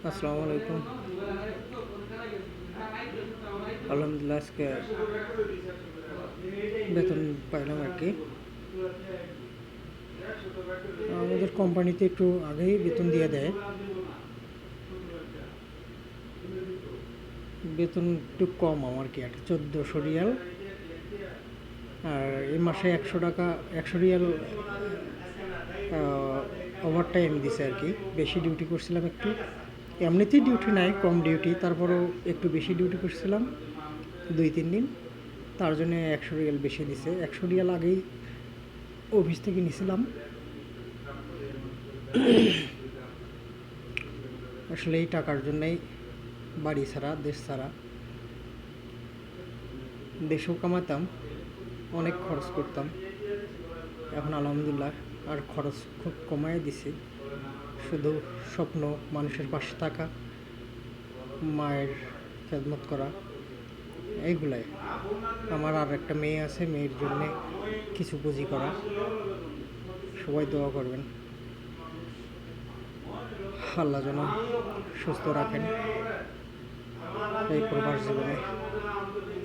আসসালামু আলাইকুম। আলহামদুলিল্লাহ আজকে বেতন পাইলাম আর কি। আমাদের কোম্পানিতে একটু আগেই বেতন দিয়ে দেয়। বেতন একটু কম আমার কি, আর 1400 রিয়াল। আর এই মাসে 100 টাকা, 100 রিয়াল ওভার টাইম দিছে আর কি। বেশি ডিউটি করছিলাম একটু, এমনিতেই ডিউটি নাই, কম ডিউটি, তারপরেও একটু বেশি ডিউটি করছিলাম 2-3 দিন, তার জন্য 100 রিয়াল বেশি দিছে। 100 রিয়াল আগেই অফিস থেকে নিয়েছিলাম। আসলে এই টাকার জন্যই বাড়ি ছাড়া, দেশ ছাড়া। দেশেও কামাতাম, অনেক খরচ করতাম। এখন আলহামদুলিল্লাহ আর খরচ খুব কমায় দিছি। শুধু স্বপ্ন মানুষের পাশে থাকা, মায়ের খেদমত করা, এইগুলাই। আমার আর একটা মেয়ে আছে, মেয়ের জন্যে কিছু পুঁজি করা। সবাই দোয়া করবেন, আল্লাহ যেন সুস্থ রাখেন এই প্রবাস জীবনে।